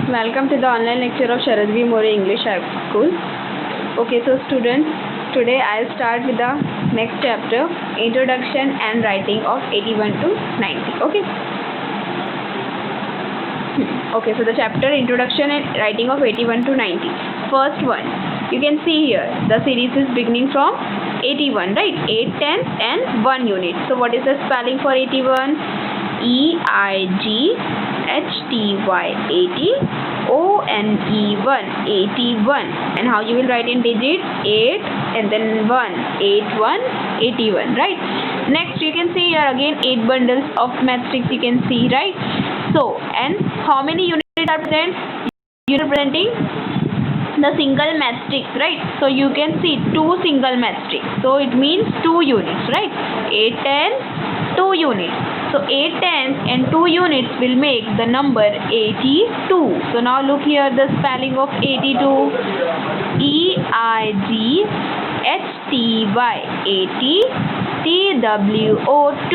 Welcome to the online lecture of Sharad V. More English School. Okay, so students, today I'll start with the next chapter, Introduction and Writing of 81 to 90. Okay. Okay, so the chapter Introduction and Writing of 81 to 90. First one, you can see here, the series is beginning from 81, right? 8 tenths and 1 unit. So what is the spelling for 81? EIGHTY80ONE1, 81. And how you will write in digits? 8 and then 1, 81, 81, right? Next you can see here again 8 bundles of matchsticks you can see, right? So, and how many units are present? You are presenting the single matchsticks, right? So you can see 2 single matchsticks. So it means 2 units, right? 8 tenths, 2 units. So 8 tenths and 2 units will make the number 82. So now look here the spelling of 82. EIGHTY 80 TWO2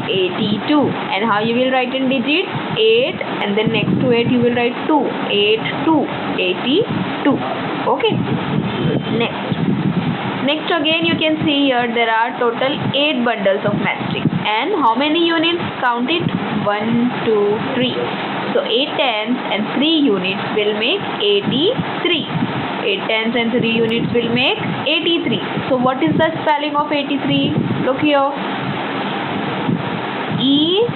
82. And how you will write in digits? 8 and then next to 8 you will write 2. 8 2 82. Okay. Next again you can see here there are total 8 bundles of matchsticks. And how many units? Count it. 1 2 3. So 8 tenths and 3 units will make 83. 8 tenths and 3 units will make 83. So what is the spelling of 83? Look here. EIGHTY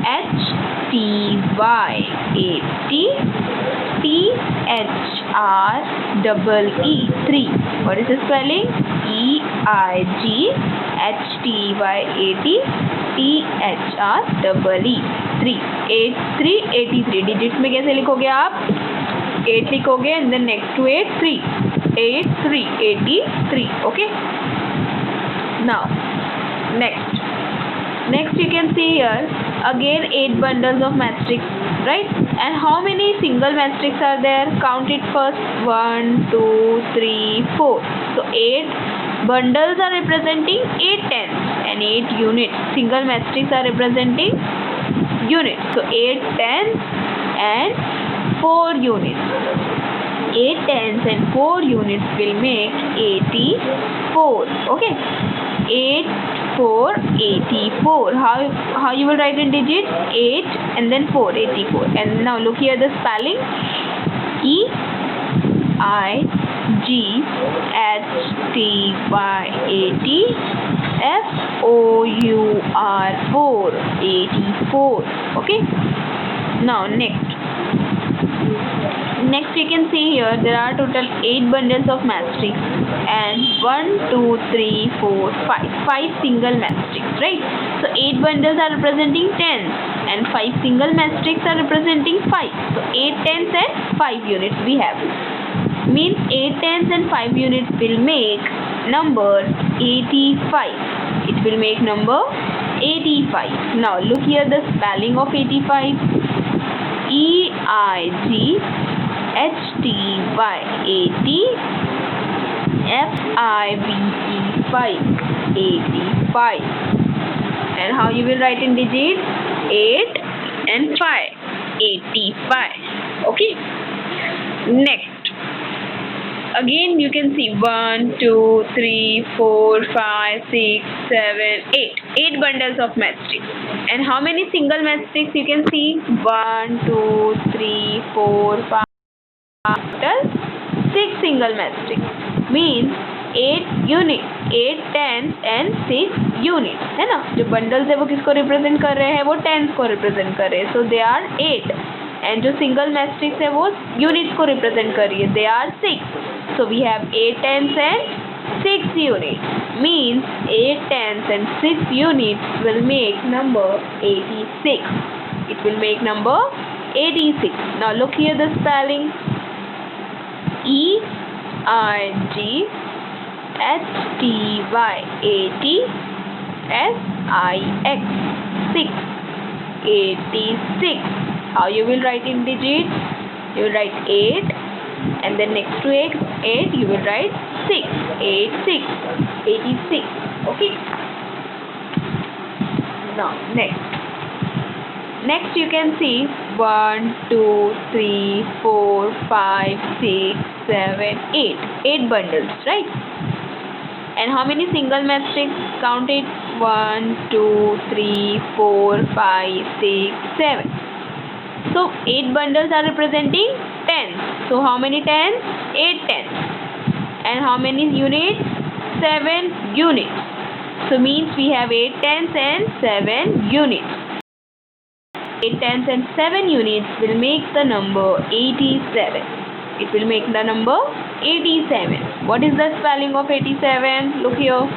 80 THREE 3. What is the spelling? EIGHTY 80 THREE 3. 83 83. Digits में कैसे लिखोगे आप? 8 लिखोगे and then next to 8 3. 83 83. Okay. Now next you can see here again 8 bundles of matchsticks, right? And how many single matchsticks are there? Count it first. 1 2 3 4. So 8 bundles are representing 8 tenths and 8 units. Single matchsticks are representing units. So 8 tenths and 4 units. 8 tenths and 4 units will make 84. Okay. 8 4 84. How you will write in digits? 8 and then 4 84. And now look here the spelling. EIGHTY 80 FOUR 84. Okay. Now next you can see here there are total 8 bundles of matchsticks and 1 2 3 4 5 single matchsticks, right? So 8 bundles are representing 10 and 5 single matchsticks are representing 5. So 8 tenths and 5 units we have. Means 8 tenths and 5 units will make number 85. It will make number 85. Now look here the spelling of 85. EIGHTY 80 FIVE 85. And how you will write in digits? 8 and 5 85. Okay. Next again you can see 1 2 3 4 5 6 7 8 bundles of matchsticks. And how many single matchsticks you can see? 1 2 3 4 5 6 single matchsticks. Means 8 units, 8 tenths and 6 units, है ना? जो bundles है वो किसको represent कर रहे हैं? वो tenths को represent कर रहे हैं. So they are 8. And जो single matchsticks है वो units को represent कर रही है. They are 6. So we have 8 tenths and 6 units. Means 8 tenths and 6 units will make number 86. It will make number 86. Now look here the spelling. EIGHTY 80 SIX 6 86. How you will write in digits? You will write 8 and then next to 8 you will write 6. 86 86. Okay. Now next Next you can see 1, 2, 3, 4, 5, 6, 7, 8. 8 bundles, right? And how many single matrix? Count it. 1, 2, 3, 4, 5, 6, 7. So 8 bundles are representing tens. So how many tens? 8 tens. And how many units? 7 units. So means we have 8 tens and 7 units. 8 tens and 7 units will make the number 87. It will make the number 87. What is the spelling of 87? Look here.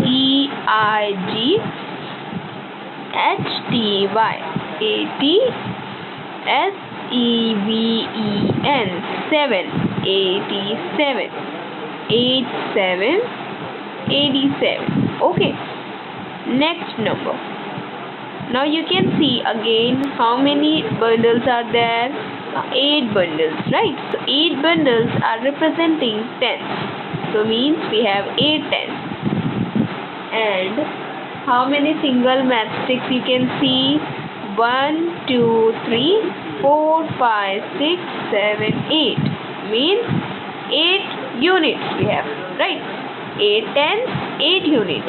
EIGHTY. 7. 87. 87. 87. Okay. Next number. Now you can see again how many bundles are there. 8 bundles, right? So 8 bundles are representing tens. So means we have 8 tens. And how many single matrix you can see? 1, 2, 3, 4, 5, 6, 7, 8. Means 8 units we have, right? 8 tens, 8 units.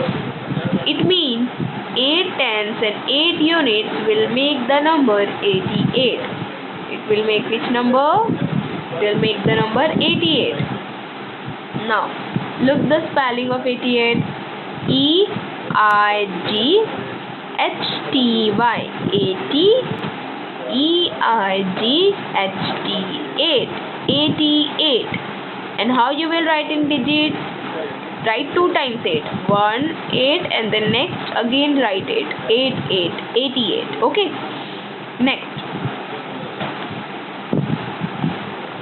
It means 8 tens and 8 units will make the number 88. It will make which number? It will make the number 88. Now, look the spelling of 88. EIGHTY. 88. And how you will write in digits? Write 2 times 8. 1, 8 and then next again write 8. 88. Okay. Next.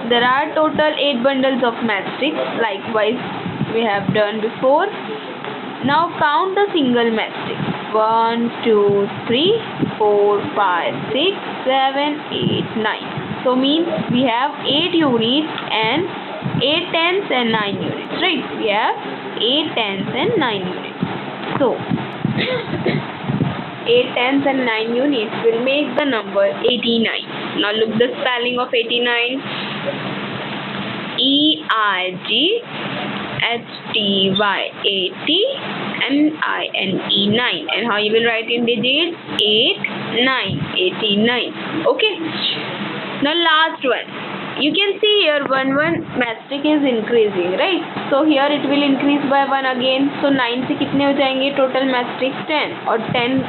There are total 8 bundles of matrix. Likewise we have done before. Now count the single matrix. 1, 2, 3, 4, 5, 6, 7, 8, 9. So means we have 8 units and 8 tens and 9 units, right? We have 8 tens and 9 units. So 8 tens and 9 units will make the number 89. Now look the spelling of 89. EIGHTY. 9. And how you will write in digits? 89. Okay. Now last one. You can see here 1 matrix is increasing, right? So here it will increase by 1 again. So 9 से कितने हो जाएंगे total matrix 10 और 10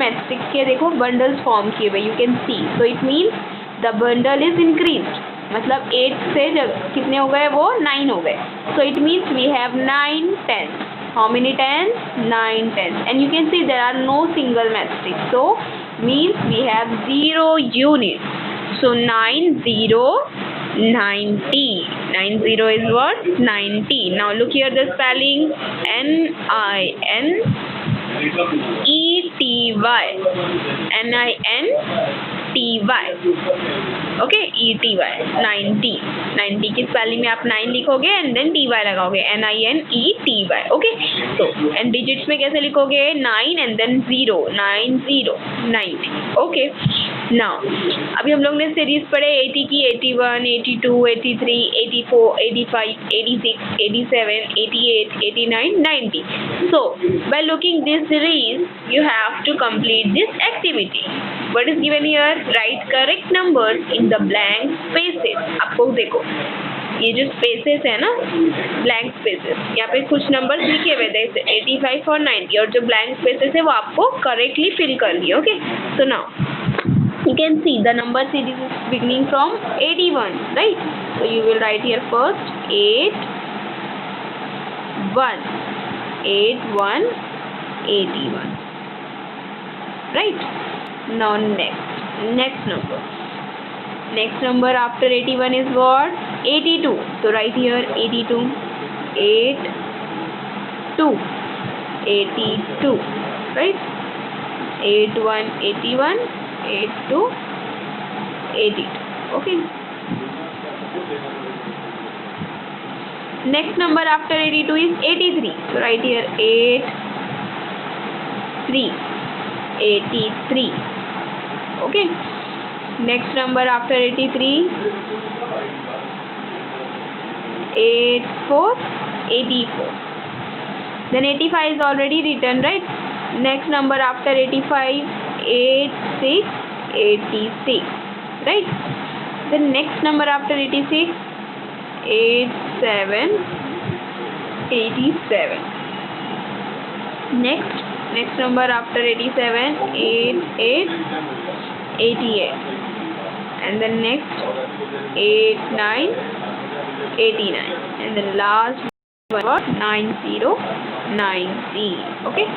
matrix के देखो bundles form किए हुए. You can see. So it means the bundle is increased. मतलब 8 से जब कितने हो गए वो 9 हो गए. So it means we have 9 tens. How many tens? 9 tens. And you can see there are no single matrix. So means we have 0 units. So 90. 90 is what? 90. Now look here the spelling. NINETY. Okay ETY 90 की spelling में आप 9 लिखोगे and then TY लगाओगे. NINETY. Okay. So and digits में कैसे लिखोगे? 9 and then 0. 90. Okay. Now अभी हम लोग ने सीरीज पढ़े 80 की. 81, 82, 83, 84, 85, 86, 87, 88, 89, 90. So by looking this series you have to complete this activity. What is given here? Write correct numbers in the blank spaces. आपको देखो ये जो स्पेसेस है ना, ब्लैंक स्पेसेस, यहाँ पे कुछ नंबर्स लिखे हुए थे 85 और 90 और जो ब्लैंक स्पेसेस है वो आपको करेक्टली फिल करनी है. Okay. So now you can see the number series is beginning from 81, right? So you will write here first 81. 81, right? Now next number after 81 is what? 82. So write here 82. 82, right? 81, 81, 82, 82. Okay. Next number after 82 is 83. So write here 83. Okay. Next number after 83, 8, 4, 84. Then 85 is already written, right? Next number after 85, 8, 6, 86, right? The next number after 86, 8, 7, 87. Next number after 87, 8, 8, 88. And the next 8, 9, 89. And the last one 90, 90. Okay.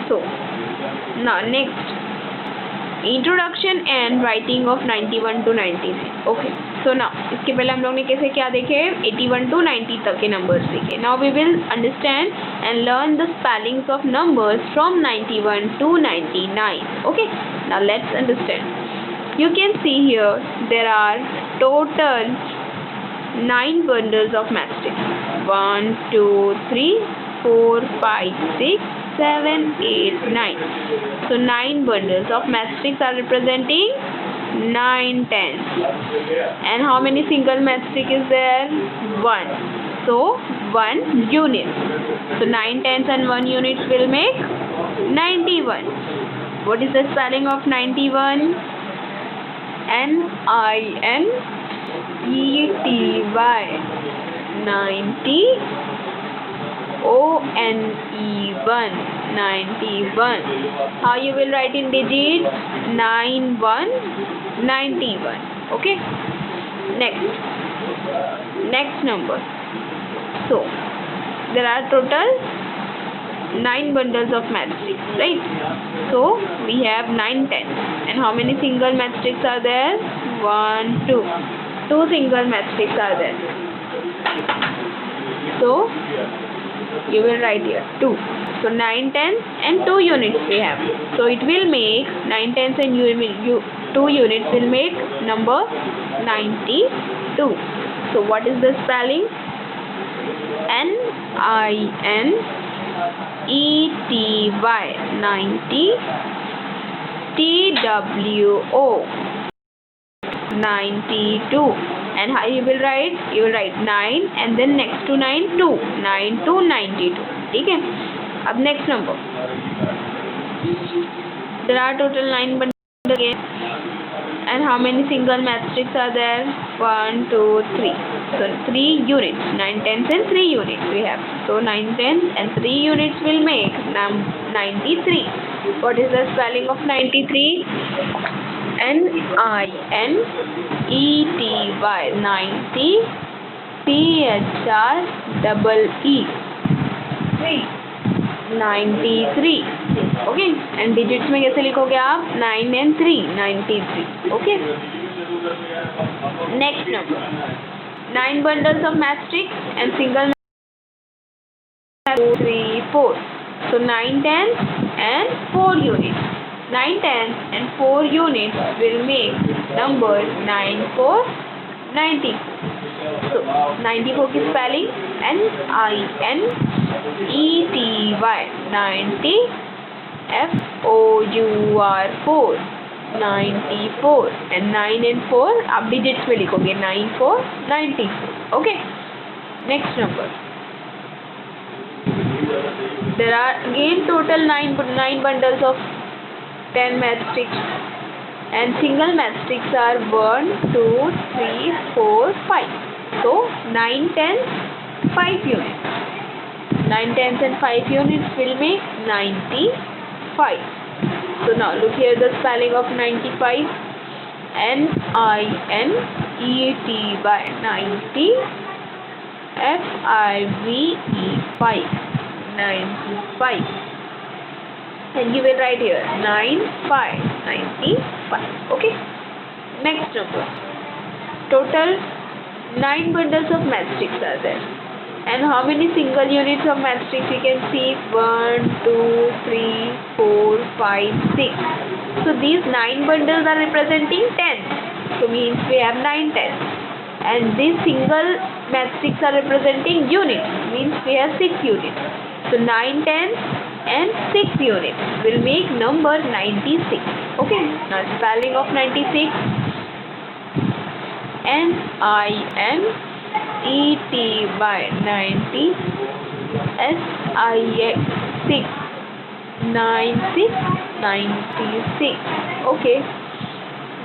So now next, introduction and writing of 91 to 99. Okay. So now इसके पहले हम लोग ने कैसे क्या देखे, 81 to 90 तक के numbers देखे. Now we will understand and learn the spellings of numbers from 91 to 99. Okay. Now let's understand. You can see here there are total 9 bundles of matchsticks. 1, 2, 3, 4, 5, 6, 7, 8, 9. So 9 bundles of matchsticks are representing 9 tens. And how many single matchstick is there? 1. So 1 unit. So 9 tens and 1 unit will make 91. What is the spelling of 91? N-I-N-E-T-Y. 90. O-N-E-1. 91. How you will write in digits? 91, 91. Okay. Next number. So there are total 9 bundles of matchsticks, right? So we have 9 tens. And how many single matchsticks are there? 1, 2. 2 single matchsticks are there. So you will write here 2. So 9 tens and 2 units we have. So it will make 9 tens and 2 units will make number 92. So what is the spelling? N-I-N-E-T-Y. 90. T-W-O. 92. And how you will write? You will write 9 and then next to 9, 2. 9 to 92. Okay. Up next number. There are total 9 bundles again. And how many single matchsticks are there? 1, 2, 3. So 3 units. 9 tens and 3 units we have. So 9 tens and 3 units will make 93. What is the spelling of 93? N-I-N-E-T-Y. 90. T-H-R-E-E. 93. Okay. And digits में कैसे लिखोगे आप? 9 and 3. 93. Okay. Next number. 9 bundles of matchsticks and single 2, 3, 4. So 9 tens and 4 units. 9 tens and 4 units will make number 94, 90. So 94 की spelling N-I-N-E-T-Y. 90. F-O-U-R 4. 94. And 9 and 4 आप digits में लिखोगे 94, 94. Okay. Next number. There are again total 9 bundles of 10 matchsticks. And single matchsticks are 1, 2, 3, 4, 5. So 9 tens, 5 units. 9 tens and 5 units will make 95. So now look here the spelling of 95. N-I-N-E-T-Y. 90. F-I-V-E 5. 95. And you will write here 95. 95. Okay. Next number. Total 9 bundles of matchsticks are there. And how many single units of matchsticks you can see? 1, 2, 3, 4, 5, 6. So these 9 bundles are representing 10. So means we have 9 tens. And these single matchsticks are representing units. Means we have 6 units. So 9 tens and 6 units will make number 96. Okay, now spelling of 96. NINETY 90, SIX 6, 96, 96. Okay,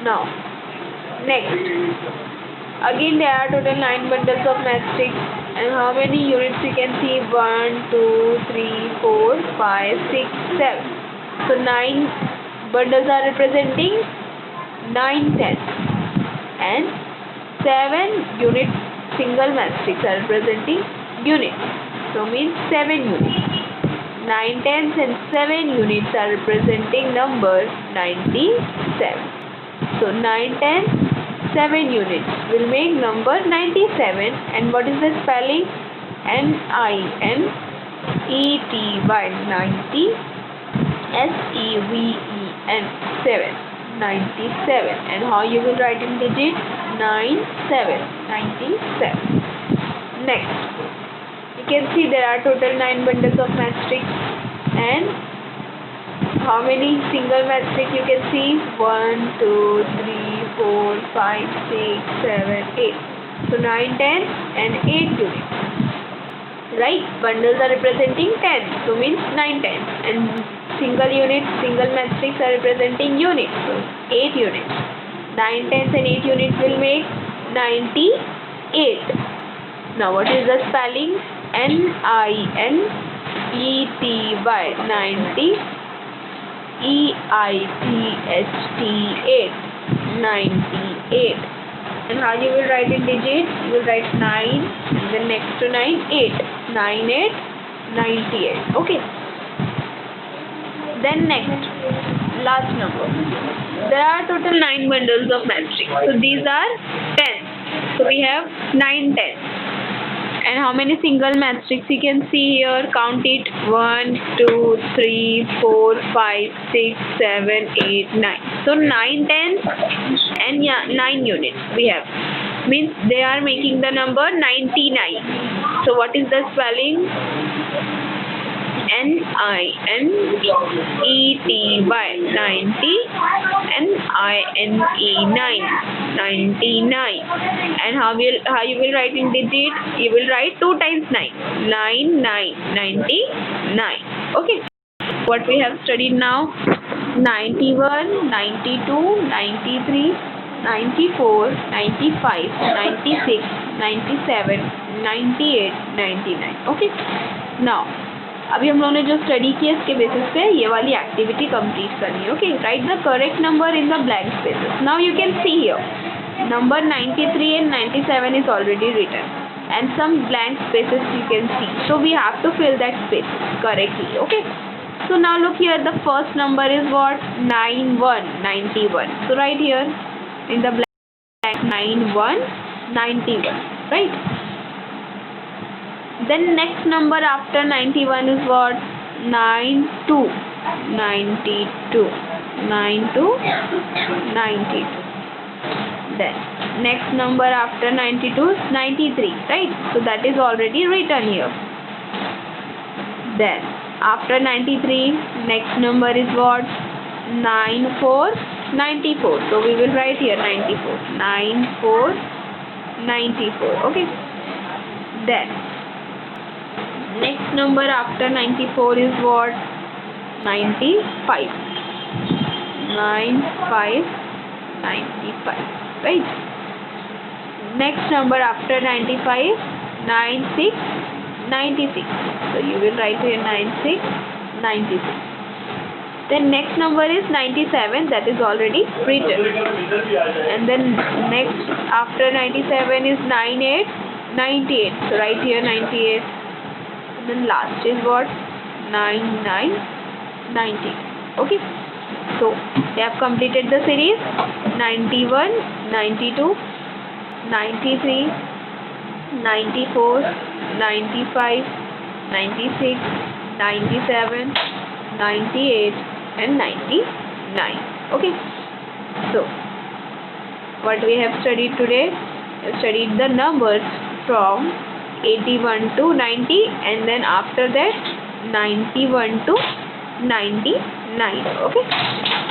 now next, again there are total 9 bundles of matrix, and how many units you can see? 1, 2, 3, 4, 5, 6, 7. So 9 bundles are representing 9 tenths, and 7 units single matrix are representing units. So means 7 units. 9 tenths and 7 units are representing number 97. So 9 tenths, 7 units will make number 97. And what is the spelling? NINETY 90, SEVEN 7, 97. And how you will write in digit? 97, 97. Next, you can see there are total 9 bundles of matrix, and how many single matrix you can see? 1, 2, 3, 4, 5, 6, 7, 8. So 9 tenths and 8 units. Right? Bundles are representing 10. So means 9 tenths. And single units, single matrix are representing units. So 8 units. 9 tenths and 8 units will make 98. Now what is the spelling? NINETY 90, EITHT 8, 98. And how you will write in digits? You will write 9 and then next to 9, 8. 9, 8, 98. Okay. Then next, last number. There are total 9 bundles of matrix. So these are 10. So we have 9 tenths. And how many single matrix you can see here? Count it. 1, 2, 3, 4, 5, 6, 7, 8, 9. So 9 tenths and 9 units we have. Means they are making the number 99. So what is the spelling? NINETY 90, NINE 9, 99. And how you will write in digit? You will write 2 times 9. 9, 9, 99. Okay. What we have studied now? 91, 92, 93, 94, 95, 96, 97, 98, 99. Okay. Now अभी हम लोगों ने जो study किया इसके basis पे ये वाली एक्टिविटी कंप्लीट करनी है. Okay, right the correct number in the blank spaces. Now you can see here number 93 and 97 is already written, and some blank spaces you can see. So we have to fill that space correctly. Okay. So now look here, the first number is what? 91. So right here in the blank 9191. Right. Then next number after 91 is what? 92. 92. Then next number after 92 is 93. Right. So that is already written here. Then after 93, next number is what? 94. So we will write here 94. 94. Okay. Then next number after 94 is what? 95. 95. Right. Next number after 95, 96. So you will write here 96. Then next number is 97. That is already written. And then next after 97 is 98. So write here 98. And then last is what? 99. Okay. So they have completed the series. 91, 92, 93, 94, 95, 96, 97, 98 and 99. Okay. So what we have studied today? We have studied the numbers from 81 to 90, and then after that 91 to 99. Okay.